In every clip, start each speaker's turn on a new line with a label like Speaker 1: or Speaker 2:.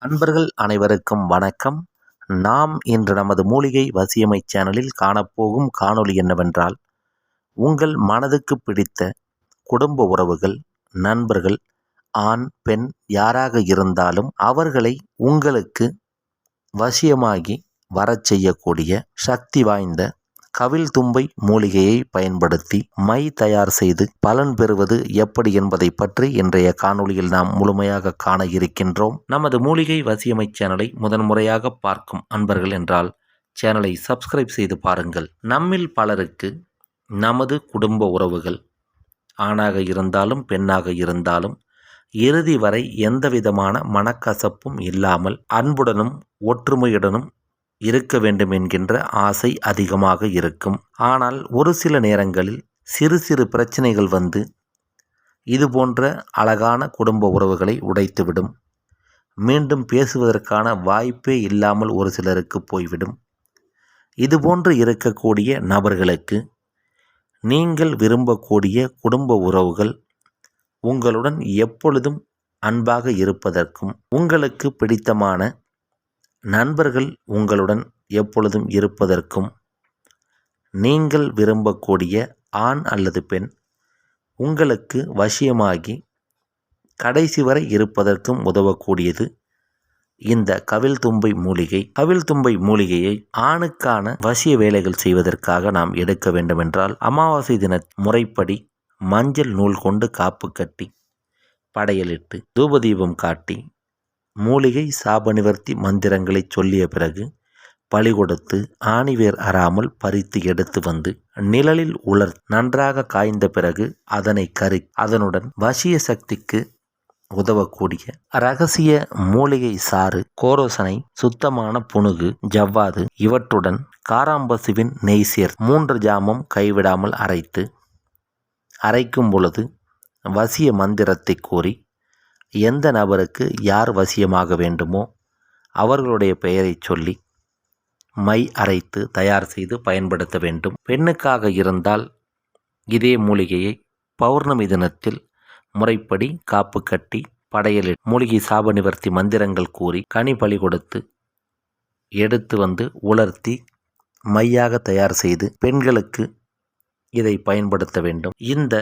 Speaker 1: நண்பர்கள் அனைவருக்கும் வணக்கம். நாம் இன்று நமது மூலிகை வசியமை சேனலில் காணப்போகும் காணொளி என்னவென்றால், உங்கள் மனதுக்கு பிடித்த குடும்ப உறவுகள், நண்பர்கள், ஆண் பெண் யாராக இருந்தாலும் அவர்களை உங்களுக்கு வசியமாகி வரச் செய்யக்கூடிய சக்தி வாய்ந்த கவில் தும்பை மூலிகையை பயன்படுத்தி மை தயார் செய்து பலன் பெறுவது எப்படி என்பதை பற்றி இன்றைய காணொளியில் நாம் முழுமையாக காண இருக்கின்றோம். நமது மூலிகை வசியமை சேனலை முதன்முறையாக பார்க்கும் அன்பர்கள் என்றால் சேனலை சப்ஸ்கிரைப் செய்து பாருங்கள். நம்மில் பலருக்கு நமது குடும்ப உறவுகள் ஆணாக இருந்தாலும் பெண்ணாக இருந்தாலும் இறுதி வரை எந்தவிதமான மனக்கசப்பும் இல்லாமல் அன்புடனும் ஒற்றுமையுடனும் இருக்க வேண்டும் என்கின்ற ஆசை அதிகமாக இருக்கும். ஆனால் ஒரு சில நேரங்களில் சிறு சிறு பிரச்சனைகள் வந்து இது போன்ற அழகான குடும்ப உறவுகளை உடைத்துவிடும். மீண்டும் பேசுவதற்கான வாய்ப்பே இல்லாமல் ஒரு சிலருக்கு போய்விடும். இதுபோன்று இருக்கக்கூடிய நபர்களுக்கு நீங்கள் விரும்பக்கூடிய குடும்ப உறவுகள் உங்களுடன் எப்பொழுதும் அன்பாக இருப்பதற்கும், உங்களுக்கு பிடித்தமான நண்பர்கள் உங்களுடன் எப்பொழுதும் இருப்பதற்கும், நீங்கள் விரும்பக்கூடிய ஆண் அல்லது பெண் உங்களுக்கு வசியமாகி கடைசி வரை இருப்பதற்கும் உதவக்கூடியது இந்த கவில் தும்பை மூலிகை. கவில் தும்பை மூலிகையை ஆணுக்கான வசிய வேலைகள் செய்வதற்காக நாம் எடுக்க வேண்டுமென்றால், அமாவாசை தின முறைப்படி மஞ்சள் நூல் கொண்டு காப்பு கட்டி படையலிட்டு தூபதீபம் காட்டி மூலிகை சாப நிவர்த்தி மந்திரங்களை சொல்லிய பிறகு பலி கொடுத்து ஆணிவேர் அறாமல் பறித்து எடுத்து வந்து நிழலில் நன்றாக காய்ந்த பிறகு அதனை அதனுடன் வசிய சக்திக்கு உதவக்கூடிய இரகசிய மூலிகை சாறு, கோரோசனை, சுத்தமான புனுகு, ஜவ்வாது இவற்றுடன் காராம்பசுவின் நெய் சேர்த்து 3 ஜாமம் கைவிடாமல் அரைக்கும் பொழுது வசிய மந்திரத்தை கூறி எந்த நபருக்கு யார் வசியமாக வேண்டுமோ அவர்களுடைய பெயரை சொல்லி மை அரைத்து தயார் செய்து பயன்படுத்த வேண்டும். பெண்ணுக்காக இருந்தால் இதே மூலிகையை பௌர்ணமி தினத்தில் முறைப்படி காப்பு கட்டி படையலில் மூலிகை சாப நிவர்த்தி மந்திரங்கள் கூறி கனி பலி கொடுத்து எடுத்து வந்து உலர்த்தி மையாக தயார் செய்து பெண்களுக்கு இதை பயன்படுத்த வேண்டும். இந்த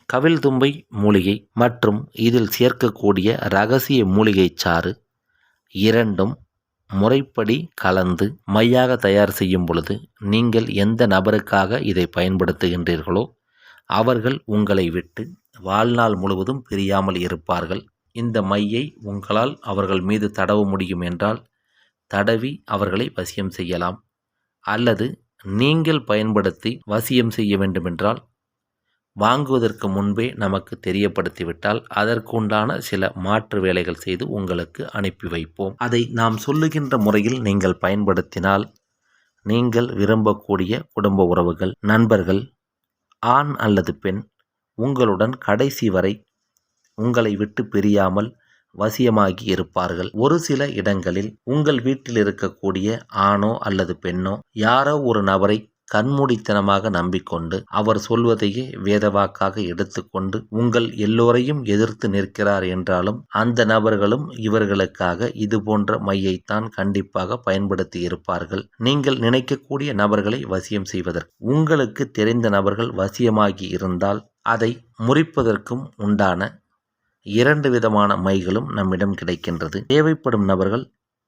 Speaker 1: கவில் தும்பை மூலிகை மற்றும் இதில் சேர்க்கக்கூடிய இரகசிய மூலிகை சாறு இரண்டும் முறைப்படி கலந்து மையாக தயார் செய்யும் பொழுது நீங்கள் எந்த நபருக்காக இதை பயன்படுத்துகின்றீர்களோ அவர்கள் உங்களை விட்டு வாழ்நாள் முழுவதும் பிரியாமல் இருப்பார்கள். இந்த மையை உங்களால் அவர்கள் மீது தடவ முடியும் என்றால் தடவி அவர்களை வசியம் செய்யலாம். அல்லது நீங்கள் பயன்படுத்தி வசியம் செய்ய வேண்டுமென்றால் வாங்குவதற்கு முன்பே நமக்கு தெரியப்படுத்திவிட்டால் அதற்குண்டான சில மாற்று வேலைகள் செய்து உங்களுக்கு அனுப்பி வைப்போம். அதை நாம் சொல்லுகின்ற முறையில் நீங்கள் பயன்படுத்தினால் நீங்கள் விரும்பக்கூடிய குடும்ப உறவுகள், நண்பர்கள், ஆண் அல்லது பெண் உங்களுடன் கடைசி வரை உங்களை விட்டு பிரியாமல் வசியமாகி இருப்பார்கள். ஒரு சில இடங்களில் உங்கள் வீட்டில் இருக்கக்கூடிய ஆணோ அல்லது பெண்ணோ யாரோ ஒரு நபரை கண்மூடித்தனமாக நம்பிக்கொண்டு அவர் சொல்வதையே வேதவாக்காக எடுத்துக்கொண்டு உங்கள் எல்லோரையும் எதிர்த்து நிற்கிறார் என்றாலும் அந்த நபர்களும் இவர்களுக்காக இது போன்ற மையைத்தான் கண்டிப்பாக பயன்படுத்தி இருப்பார்கள். நீங்கள் நினைக்கக்கூடிய நபர்களை வசியம் செய்வதற்கு உங்களுக்கு தெரிந்த நபர்கள் வசியமாகி இருந்தால் அதை முறிப்பதற்கும் உண்டான 2 விதமான மைகளும் நம்மிடம் கிடைக்கின்றது. தேவைப்படும் நபர்கள்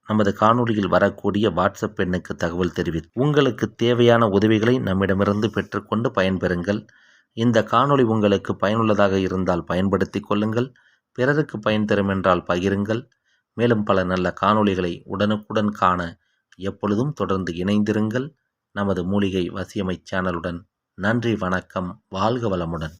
Speaker 1: நமது காணொளியில் வரக்கூடிய வாட்ஸ்அப் எண்ணுக்கு தகவல் தெரிவித்து உங்களுக்கு தேவையான உதவிகளை நம்மிடமிருந்து பெற்றுக்கொண்டு பயன்பெறுங்கள். இந்த காணொளி உங்களுக்கு பயனுள்ளதாக இருந்தால் பயன்படுத்தி கொள்ளுங்கள். பிறருக்கு பயன் தரும் என்றால் பகிருங்கள். மேலும் பல நல்ல காணொளிகளை உடனுக்குடன் காண எப்பொழுதும் தொடர்ந்து இணைந்திருங்கள் நமது மூலிகை வசியமை சேனலுடன். நன்றி, வணக்கம், வாழ்க வளமுடன்.